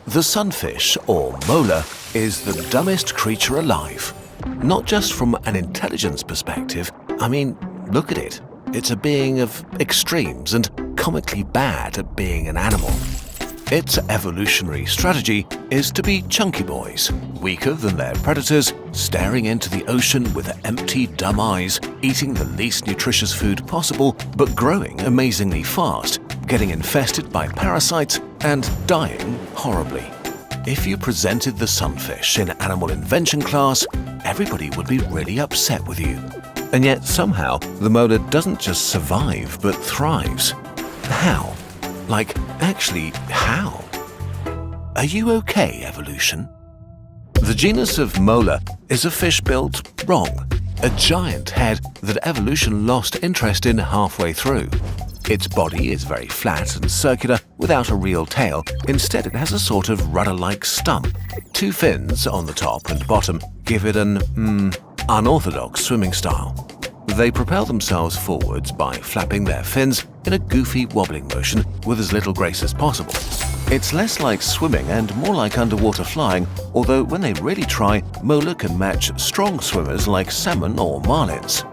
The sunfish, or mola, is the dumbest creature alive. Not just from an intelligence perspective, I mean, look at it. It's a being of extremes and comically bad at being an animal. Its evolutionary strategy is to be chunky boys, weaker than their predators, staring into the ocean with empty, dumb eyes, eating the least nutritious food possible, but growing amazingly fast, getting infested by parasites, and dying horribly. If you presented the sunfish in animal invention class, everybody would be really upset with you. And yet somehow the mola doesn't just survive but thrives. How? Like, actually, how? Are you okay, evolution? The genus of Mola is a fish built wrong, a giant head that evolution lost interest in halfway through. Its body is very flat and circular without a real tail. Instead, it has a sort of rudder-like stump. Two fins on the top and bottom give it an, unorthodox swimming style. They propel themselves forwards by flapping their fins in a goofy wobbling motion with as little grace as possible. It's less like swimming and more like underwater flying, although when they really try, mola can match strong swimmers like salmon or marlins.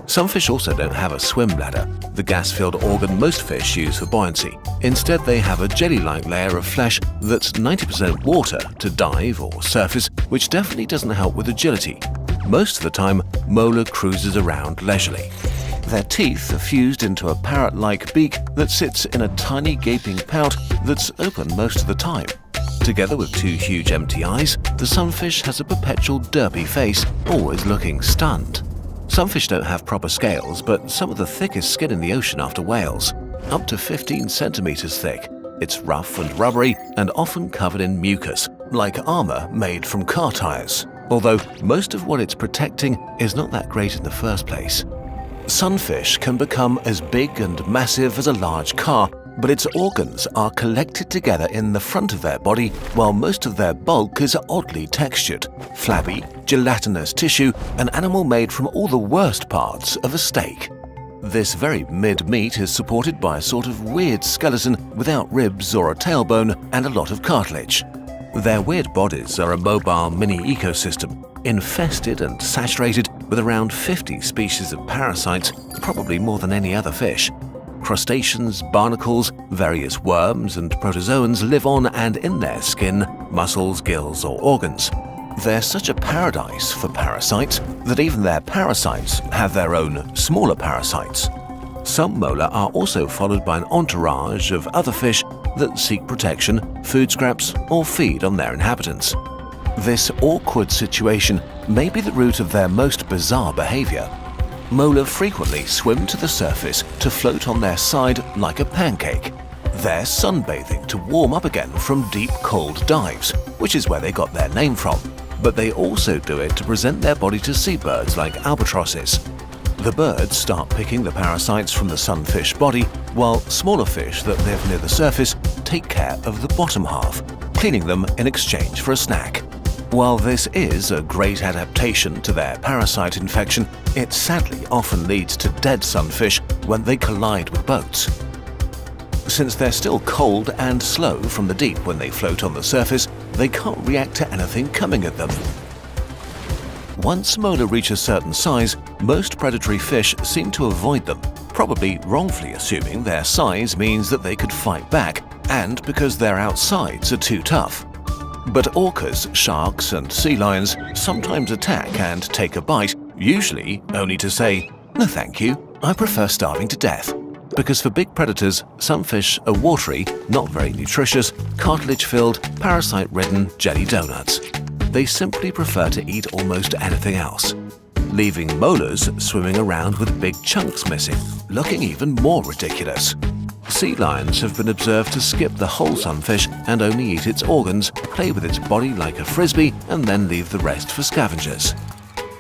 Some fish also don't have a swim bladder, the gas-filled organ most fish use for buoyancy. Instead, they have a jelly-like layer of flesh that's 90% water to dive or surface, which definitely doesn't help with agility. Most of the time, mola cruises around leisurely. Their teeth are fused into a parrot-like beak that sits in a tiny gaping pout that's open most of the time. Together with two huge empty eyes, the sunfish has a perpetual derpy face, always looking stunned. Some fish don't have proper scales, but some of the thickest skin in the ocean after whales, up to 15 centimeters thick. It's rough and rubbery and often covered in mucus, like armor made from car tires. Although most of what it's protecting is not that great in the first place. Sunfish can become as big and massive as a large car, but its organs are collected together in the front of their body, while most of their bulk is oddly textured, flabby, gelatinous tissue, an animal made from all the worst parts of a steak. This very mid-meat is supported by a sort of weird skeleton without ribs or a tailbone and a lot of cartilage. Their weird bodies are a mobile mini-ecosystem, infested and saturated with around 50 species of parasites, probably more than any other fish. Crustaceans, barnacles, various worms and protozoans live on and in their skin, muscles, gills or organs. They're such a paradise for parasites that even their parasites have their own smaller parasites. Some mola are also followed by an entourage of other fish that seek protection, food scraps, or feed on their inhabitants. This awkward situation may be the root of their most bizarre behavior. Mola frequently swim to the surface to float on their side like a pancake. They're sunbathing to warm up again from deep, cold dives, which is where they got their name from. But they also do it to present their body to seabirds like albatrosses. The birds start picking the parasites from the sunfish body, while smaller fish that live near the surface take care of the bottom half, cleaning them in exchange for a snack. While this is a great adaptation to their parasite infection, it sadly often leads to dead sunfish when they collide with boats. Since they're still cold and slow from the deep when they float on the surface, they can't react to anything coming at them. Once mola reach a certain size, most predatory fish seem to avoid them, probably wrongfully assuming their size means that they could fight back, and because their outsides are too tough. But orcas, sharks and sea lions sometimes attack and take a bite, usually only to say, "No thank you, I prefer starving to death." Because for big predators, some fish are watery, not very nutritious, cartilage-filled, parasite-ridden jelly donuts. They simply prefer to eat almost anything else, leaving molas swimming around with big chunks missing, looking even more ridiculous. Sea lions have been observed to skip the whole sunfish and only eat its organs, play with its body like a frisbee, and then leave the rest for scavengers.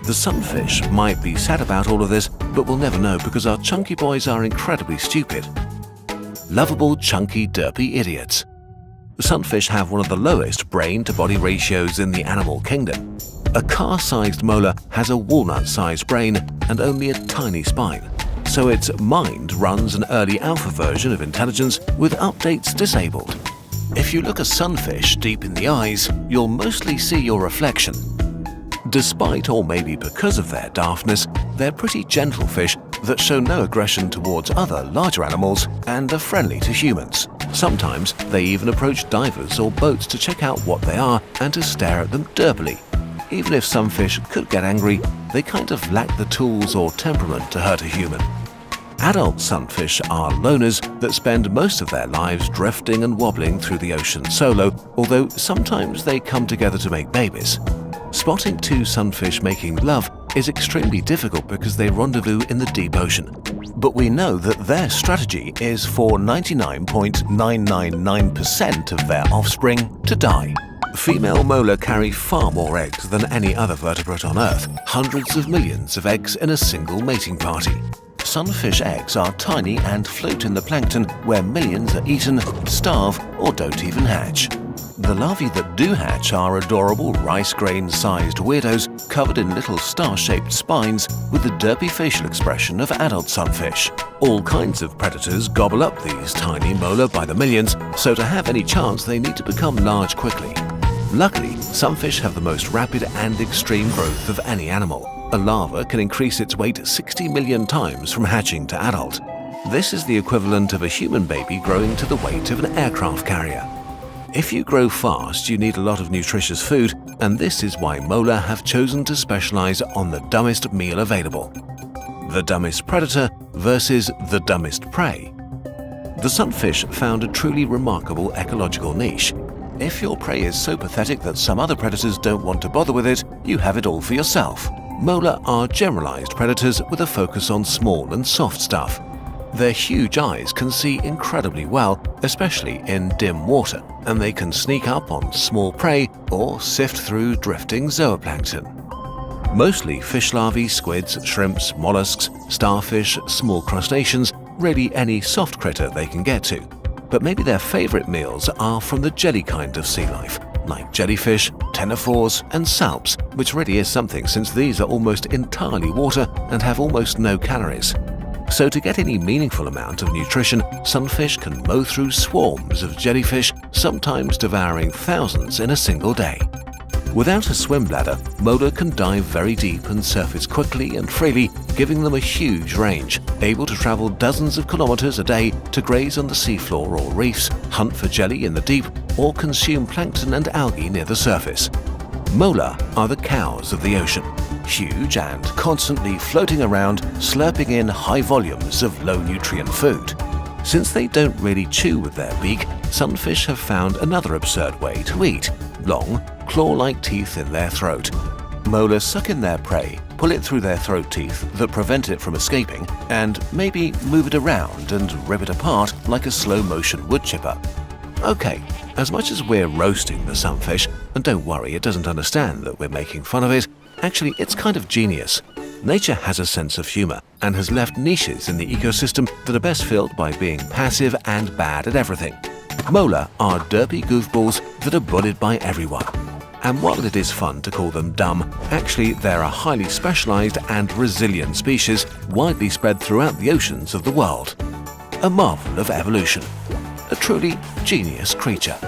The sunfish might be sad about all of this, but we'll never know because our chunky boys are incredibly stupid. Lovable, chunky, derpy idiots. Sunfish have one of the lowest brain-to-body ratios in the animal kingdom. A car-sized mola has a walnut-sized brain and only a tiny spine, so its mind runs an early alpha version of intelligence with updates disabled. If you look a sunfish deep in the eyes, you'll mostly see your reflection. Despite or maybe because of their daftness, they're pretty gentle fish that show no aggression towards other larger animals and are friendly to humans. Sometimes they even approach divers or boats to check out what they are and to stare at them derpily. Even if some fish could get angry, they kind of lack the tools or temperament to hurt a human. Adult sunfish are loners that spend most of their lives drifting and wobbling through the ocean solo, although sometimes they come together to make babies. Spotting two sunfish making love is extremely difficult because they rendezvous in the deep ocean. But we know that their strategy is for 99.999% of their offspring to die. Female mola carry far more eggs than any other vertebrate on Earth, hundreds of millions of eggs in a single mating party. Sunfish eggs are tiny and float in the plankton where millions are eaten, starve, or don't even hatch. The larvae that do hatch are adorable rice grain-sized weirdos covered in little star-shaped spines with the derpy facial expression of adult sunfish. All kinds of predators gobble up these tiny mola by the millions, so to have any chance they need to become large quickly. Luckily, sunfish have the most rapid and extreme growth of any animal. A larva can increase its weight 60 million times from hatching to adult. This is the equivalent of a human baby growing to the weight of an aircraft carrier. If you grow fast, you need a lot of nutritious food, and this is why mola have chosen to specialize on the dumbest meal available. The dumbest predator versus the dumbest prey. The sunfish found a truly remarkable ecological niche. If your prey is so pathetic that some other predators don't want to bother with it, you have it all for yourself. Mola are generalized predators with a focus on small and soft stuff. Their huge eyes can see incredibly well, especially in dim water, and they can sneak up on small prey or sift through drifting zooplankton. Mostly fish larvae, squids, shrimps, mollusks, starfish, small crustaceans, really any soft critter they can get to. But maybe their favorite meals are from the jelly kind of sea life, like jellyfish, ctenophores, and salps, which really is something since these are almost entirely water and have almost no calories. So to get any meaningful amount of nutrition, sunfish can mow through swarms of jellyfish, sometimes devouring thousands in a single day. Without a swim bladder, mola can dive very deep and surface quickly and freely, giving them a huge range, able to travel dozens of kilometers a day to graze on the seafloor or reefs, hunt for jelly in the deep, or consume plankton and algae near the surface. Mola are the cows of the ocean, huge and constantly floating around, slurping in high volumes of low-nutrient food. Since they don't really chew with their beak, sunfish have found another absurd way to eat: long, claw-like teeth in their throat. Mola suck in their prey, pull it through their throat teeth that prevent it from escaping, and maybe move it around and rip it apart like a slow-motion wood chipper. Okay, as much as we're roasting the sunfish, and don't worry, it doesn't understand that we're making fun of it, actually it's kind of genius. Nature has a sense of humor and has left niches in the ecosystem that are best filled by being passive and bad at everything. Mola are derpy goofballs that are bullied by everyone. And while it is fun to call them dumb, actually they're a highly specialized and resilient species widely spread throughout the oceans of the world. A marvel of evolution. A truly genius creature.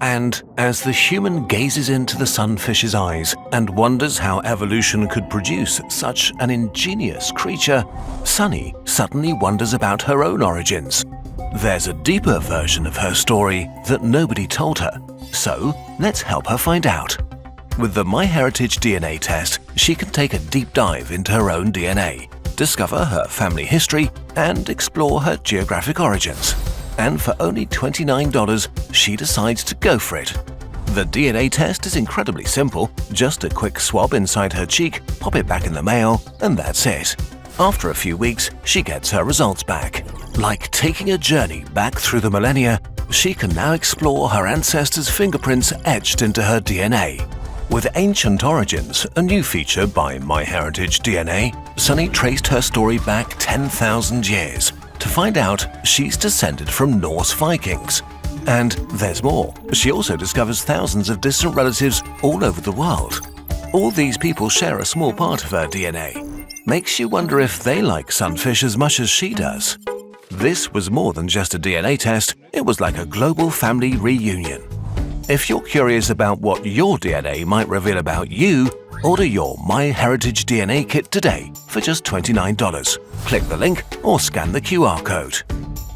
And as the human gazes into the sunfish's eyes and wonders how evolution could produce such an ingenious creature, Sunny suddenly wonders about her own origins. There's a deeper version of her story that nobody told her, so let's help her find out. With the MyHeritage DNA test, she can take a deep dive into her own DNA, discover her family history, and explore her geographic origins. And for only $29, she decides to go for it. The DNA test is incredibly simple, just a quick swab inside her cheek, pop it back in the mail, and that's it. After a few weeks, she gets her results back. Like taking a journey back through the millennia, she can now explore her ancestors' fingerprints etched into her DNA. With Ancient Origins, a new feature by MyHeritage DNA, Sunny traced her story back 10,000 years to find out she's descended from Norse Vikings. And there's more. She also discovers thousands of distant relatives all over the world. All these people share a small part of her DNA. Makes you wonder if they like sunfish as much as she does. This was more than just a DNA test, it was like a global family reunion. If you're curious about what your DNA might reveal about you, order your MyHeritage DNA kit today for just $29. Click the link or scan the QR code.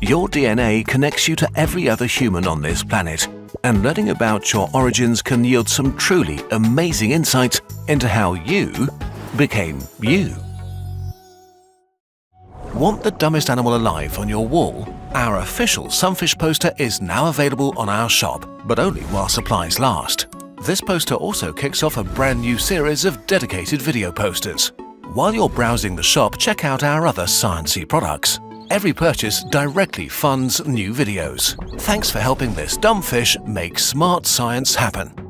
Your DNA connects you to every other human on this planet, and learning about your origins can yield some truly amazing insights into how you became you. Want the dumbest animal alive on your wall? Our official sunfish poster is now available on our shop, but only while supplies last. This poster also kicks off a brand new series of dedicated video posters. While you're browsing the shop, check out our other sciencey products. Every purchase directly funds new videos. Thanks for helping this dumb fish make smart science happen.